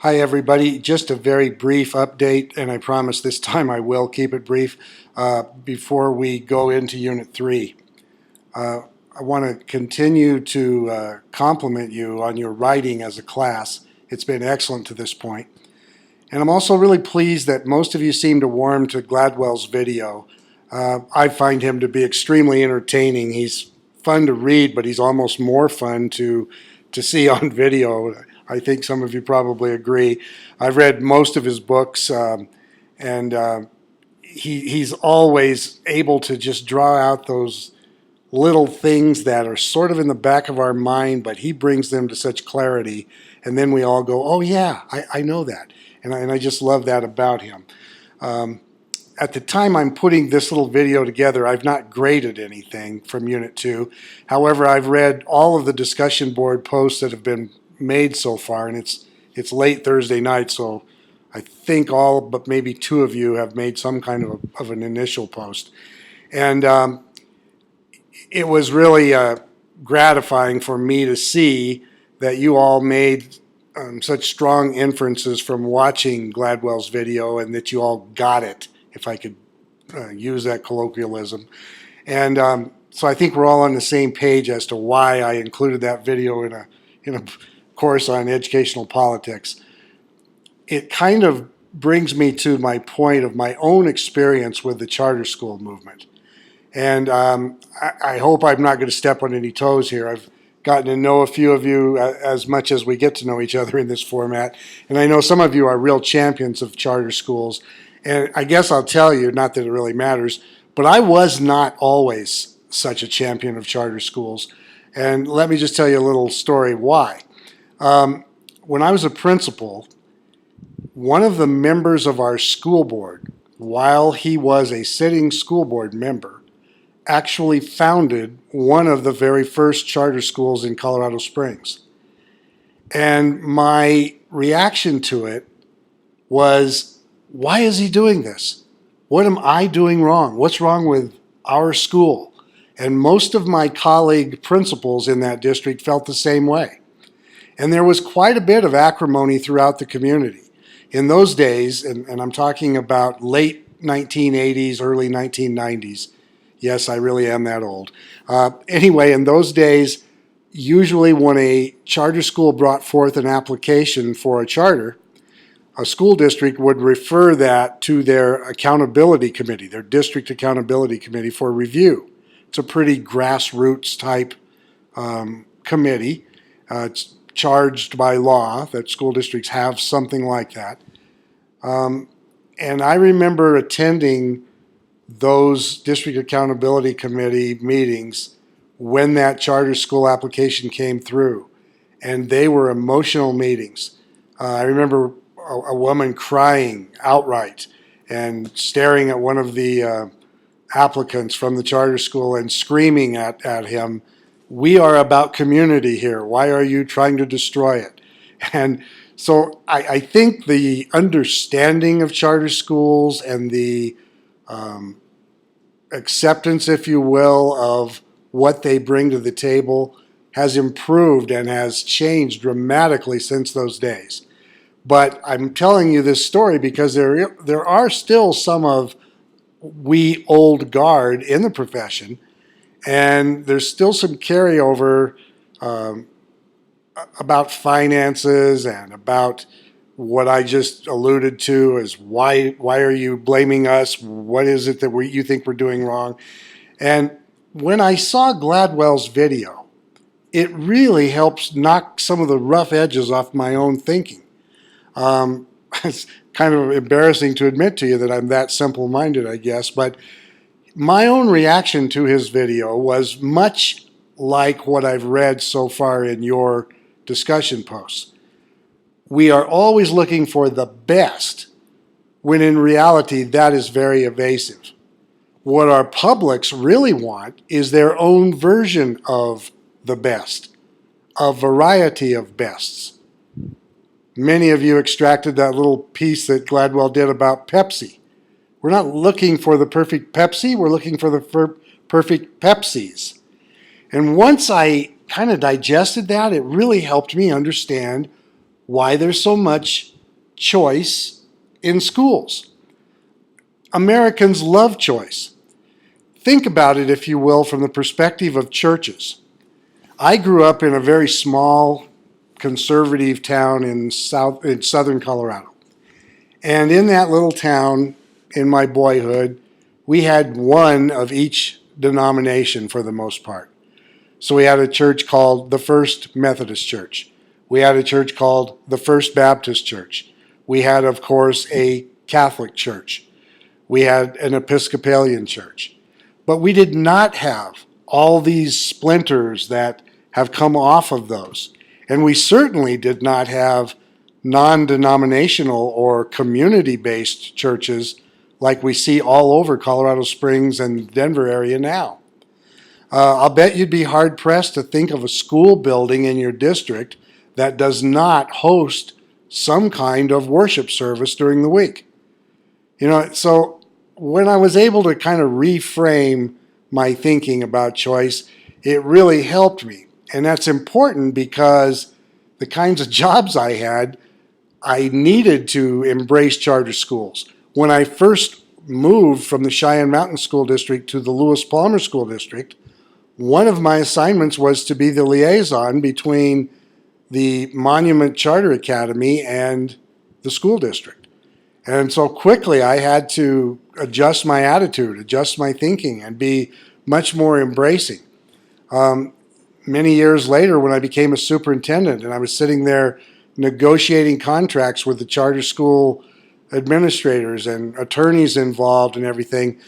Hi, everybody. Just a very brief update, and I promise this time I will keep it brief before we go into Unit 3. I want to continue to compliment you on your writing as a class. It's been excellent to this point. And I'm also really pleased that most of you seem to warm to Gladwell's video. I find him to be extremely entertaining. He's fun to read, but he's almost more fun to see on video. I think some of you probably agree. I've read most of his books, and he's always able to just draw out those little things that are sort of in the back of our mind, but he brings them to such clarity, and then we all go, oh yeah, I know that. And I just love that about him. At the time I'm putting this little video together, I've not graded anything from Unit 2. However, I've read all of the discussion board posts that have been made so far, and it's late Thursday night, so I think all but maybe two of you have made some kind of an initial post. And it was really gratifying for me to see that you all made such strong inferences from watching Gladwell's video, and that you all got it, if I could use that colloquialism. And so I think we're all on the same page as to why I included that video in a course on educational politics. It kind of brings me to my point of my own experience with the charter school movement. And I hope I'm not going to step on any toes here. I've gotten to know a few of you as much as we get to know each other in this format. And I know some of you are real champions of charter schools. And I guess I'll tell you, not that it really matters, but I was not always such a champion of charter schools. And let me just tell you a little story why. When I was a principal, one of the members of our school board, while he was a sitting school board member, actually founded one of the very first charter schools in Colorado Springs. And my reaction to it was, why is he doing this? What am I doing wrong? What's wrong with our school? And most of my colleague principals in that district felt the same way. And there was quite a bit of acrimony throughout the community. In those days, and I'm talking about late 1980s, early 1990s, yes, I really am that old. Anyway, in those days, usually when a charter school brought forth an application for a charter, a school district would refer that to their accountability committee, their district accountability committee, for review. It's a pretty grassroots type committee. It's charged by law that school districts have something like that. And I remember attending those district accountability committee meetings when that charter school application came through, and they were emotional meetings. I remember a woman crying outright and staring at one of the applicants from the charter school and screaming at him, "We are about community here. Why are you trying to destroy it?" And so I think the understanding of charter schools and the acceptance, if you will, of what they bring to the table has improved and has changed dramatically since those days. But I'm telling you this story because there are still some of we old guard in the profession, and there's still some carryover about finances and about what I just alluded to is why are you blaming us? What is it that you think we're doing wrong? And when I saw Gladwell's video, it really helps knock some of the rough edges off my own thinking. It's kind of embarrassing to admit to you that I'm that simple-minded, I guess, but my own reaction to his video was much like what I've read so far in your discussion posts. We are always looking for the best, when in reality that is very evasive. What our publics really want is their own version of the best, a variety of bests. Many of you extracted that little piece that Gladwell did about Pepsi. We're not looking for the perfect Pepsi, we're looking for the perfect Pepsis. And once I kind of digested that, it really helped me understand why there's so much choice in schools. Americans love choice. Think about it, if you will, from the perspective of churches. I grew up in a very small conservative town in southern Colorado. And in that little town, in my boyhood, we had one of each denomination for the most part. So we had a church called the First Methodist Church. We had a church called the First Baptist Church. We had, of course, a Catholic church. We had an Episcopalian church. But we did not have all these splinters that have come off of those. And we certainly did not have non-denominational or community-based churches like we see all over Colorado Springs and Denver area now. I'll bet you'd be hard-pressed to think of a school building in your district that does not host some kind of worship service during the week. So when I was able to kind of reframe my thinking about choice, it really helped me. And that's important because the kinds of jobs I had, I needed to embrace charter schools. When I first moved from the Cheyenne Mountain School District to the Lewis Palmer School District, one of my assignments was to be the liaison between the Monument Charter Academy and the school district. And so quickly I had to adjust my attitude, adjust my thinking, and be much more embracing. Many years later, when I became a superintendent and I was sitting there negotiating contracts with the charter school administrators and attorneys involved and everything,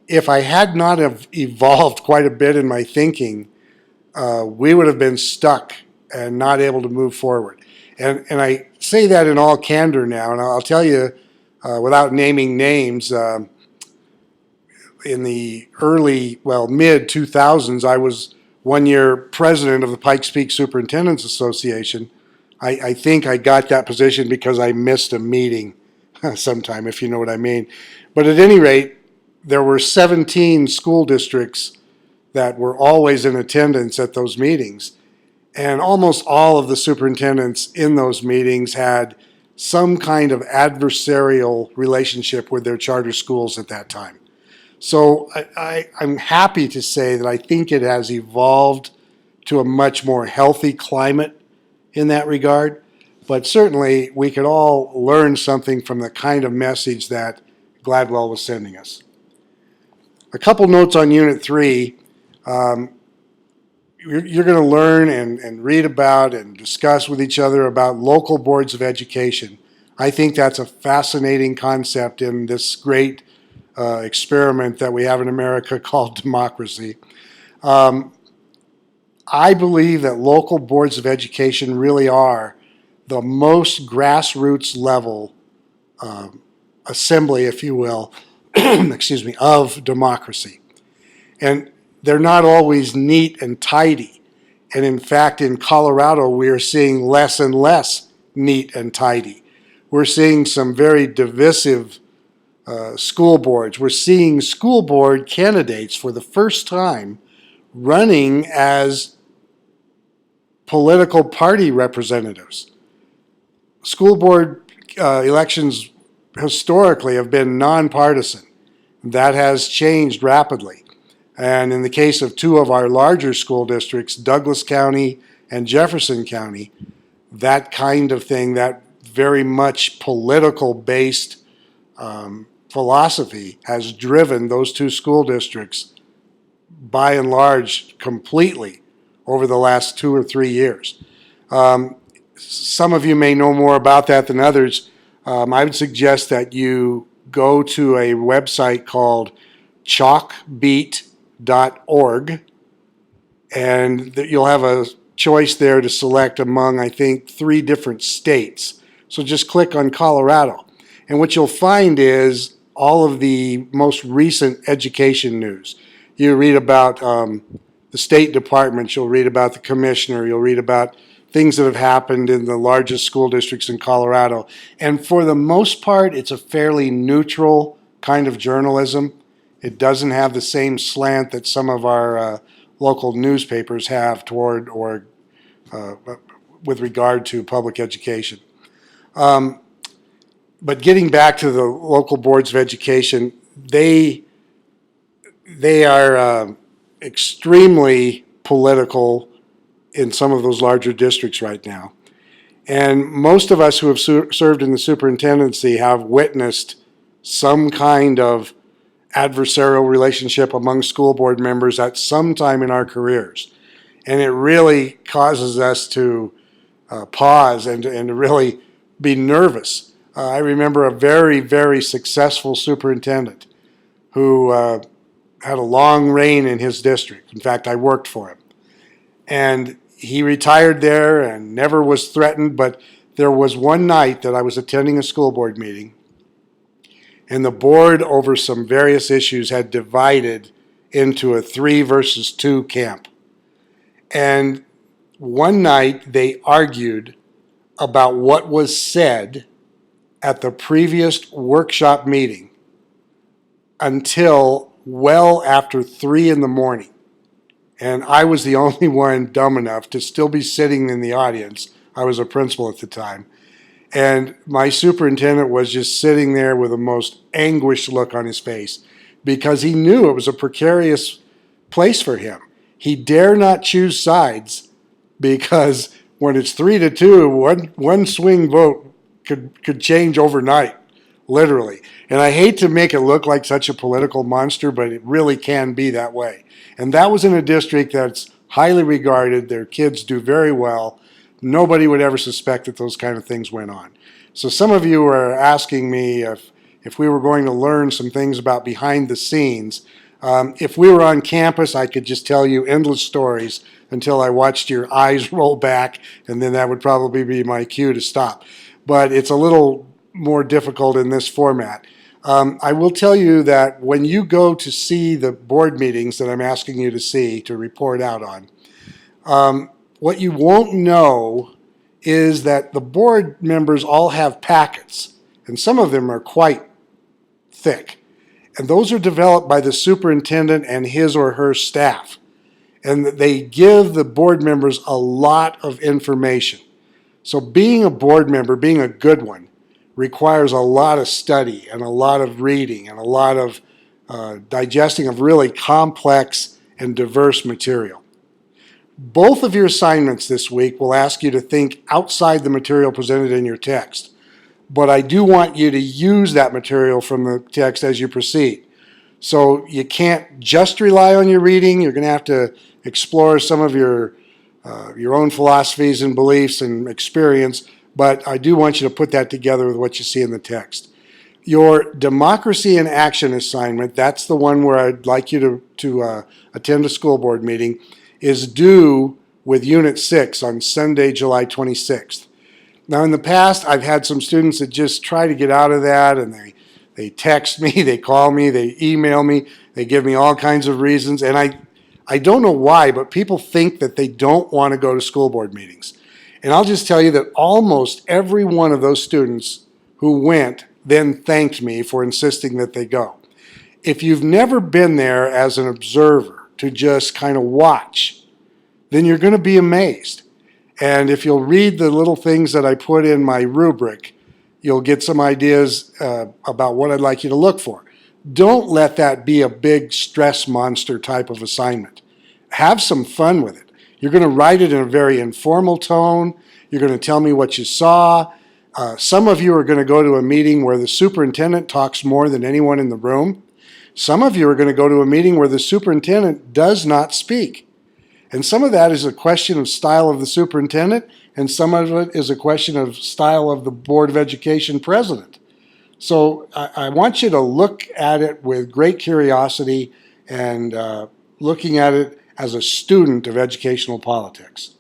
if I had not have evolved quite a bit in my thinking, we would have been stuck and not able to move forward. And I say that in all candor now, and I'll tell you, without naming names, in the mid-2000s, I was 1 year president of the Pikes Peak Superintendents Association. I think I got that position because I missed a meeting sometime, if you know what I mean. But at any rate, there were 17 school districts that were always in attendance at those meetings. And almost all of the superintendents in those meetings had some kind of adversarial relationship with their charter schools at that time. So I'm happy to say that I think it has evolved to a much more healthy climate in that regard. But certainly we could all learn something from the kind of message that Gladwell was sending us. A couple notes on Unit 3. You're going to learn and read about and discuss with each other about local boards of education. I think that's a fascinating concept in this great experiment that we have in America called democracy. I believe that local boards of education really are the most grassroots level assembly, if you will, excuse me, of democracy. And they're not always neat and tidy. And in fact, in Colorado, we are seeing less and less neat and tidy. We're seeing some very divisive school boards. We're seeing school board candidates for the first time running as political party representatives. School board elections historically have been nonpartisan. That has changed rapidly. And in the case of two of our larger school districts, Douglas County and Jefferson County, that kind of thing, that very much political-based philosophy has driven those two school districts by and large completely over the last 2 or 3 years. Some of you may know more about that than others. I would suggest that you go to a website called chalkbeat.org, and you'll have a choice there to select among, I think, 3 different states. So just click on Colorado. And what you'll find is all of the most recent education news. You read about the state departments, you'll read about the commissioner, you'll read about things that have happened in the largest school districts in Colorado. And for the most part, it's a fairly neutral kind of journalism. It doesn't have the same slant that some of our local newspapers have toward or with regard to public education. But getting back to the local boards of education, they are extremely political in some of those larger districts right now. And most of us who have served in the superintendency have witnessed some kind of adversarial relationship among school board members at some time in our careers. And it really causes us to pause and to really be nervous. I remember a very, very successful superintendent who had a long reign in his district. In fact, I worked for him. And he retired there and never was threatened, but there was one night that I was attending a school board meeting, and the board, over some various issues, had divided into a 3 versus 2 camp. And one night they argued about what was said at the previous workshop meeting until well after 3 in the morning. And I was the only one dumb enough to still be sitting in the audience. I was a principal at the time. And my superintendent was just sitting there with the most anguished look on his face because he knew it was a precarious place for him. He dare not choose sides because when it's 3-2, one swing vote could change overnight, literally. And I hate to make it look like such a political monster, but it really can be that way. And that was in a district that's highly regarded. Their kids do very well. Nobody would ever suspect that those kind of things went on. So some of you are asking me if we were going to learn some things about behind the scenes. If we were on campus, I could just tell you endless stories until I watched your eyes roll back, and then that would probably be my cue to stop. But it's a little more difficult in this format. I will tell you that when you go to see the board meetings that I'm asking you to see, to report out on, what you won't know is that the board members all have packets, and some of them are quite thick. And those are developed by the superintendent and his or her staff. And they give the board members a lot of information. So being a board member, being a good one, requires a lot of study and a lot of reading and a lot of digesting of really complex and diverse material. Both of your assignments this week will ask you to think outside the material presented in your text. But I do want you to use that material from the text as you proceed. So you can't just rely on your reading. You're going to have to explore some of your own philosophies and beliefs and experience, but I do want you to put that together with what you see in the text. Your democracy in action assignment, that's the one where I'd like you to attend a school board meeting, is due with Unit 6 on Sunday, July 26th. Now in the past, I've had some students that just try to get out of that, and they text me, they call me, they email me, they give me all kinds of reasons, and I don't know why, but people think that they don't want to go to school board meetings. And I'll just tell you that almost every one of those students who went then thanked me for insisting that they go. If you've never been there as an observer to just kind of watch, then you're going to be amazed. And if you'll read the little things that I put in my rubric, you'll get some ideas about what I'd like you to look for. Don't let that be a big stress monster type of assignment. Have some fun with it. You're going to write it in a very informal tone. You're going to tell me what you saw. Some of you are going to go to a meeting where the superintendent talks more than anyone in the room. Some of you are going to go to a meeting where the superintendent does not speak. And some of that is a question of style of the superintendent, and some of it is a question of style of the Board of Education president. So I want you to look at it with great curiosity and looking at it as a student of educational politics.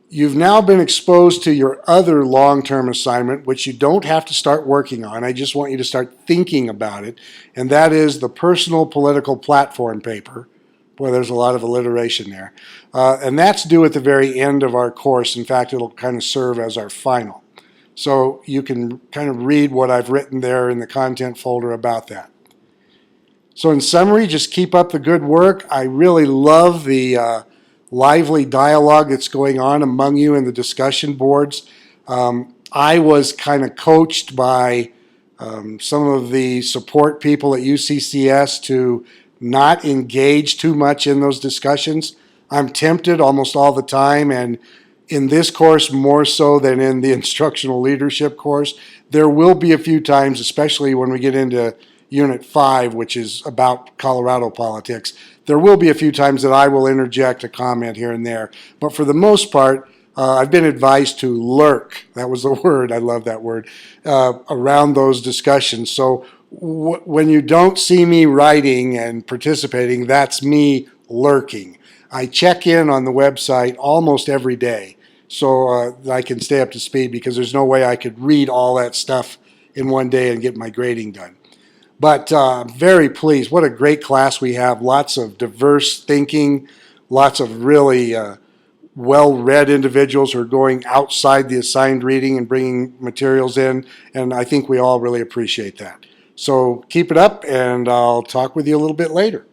You've now been exposed to your other long-term assignment, which you don't have to start working on. I just want you to start thinking about it, and that is the personal political platform paper. Boy, there's a lot of alliteration there. And that's due at the very end of our course. In fact, it'll kind of serve as our final. So you can kind of read what I've written there in the content folder about that. So in summary, just keep up the good work. I really love the lively dialogue that's going on among you in the discussion boards. I was kind of coached by some of the support people at UCCS to not engage too much in those discussions. I'm tempted almost all the time, and in this course more so than in the instructional leadership course. There will be a few times, especially when we get into Unit 5, which is about Colorado politics, there will be a few times that I will interject a comment here and there. But for the most part, I've been advised to lurk. That was the word. I love that word. Around those discussions. So when you don't see me writing and participating, that's me lurking. I check in on the website almost every day so I can stay up to speed, because there's no way I could read all that stuff in one day and get my grading done. But I'm very pleased. What a great class we have. Lots of diverse thinking, lots of really well-read individuals who are going outside the assigned reading and bringing materials in, and I think we all really appreciate that. So keep it up, and I'll talk with you a little bit later.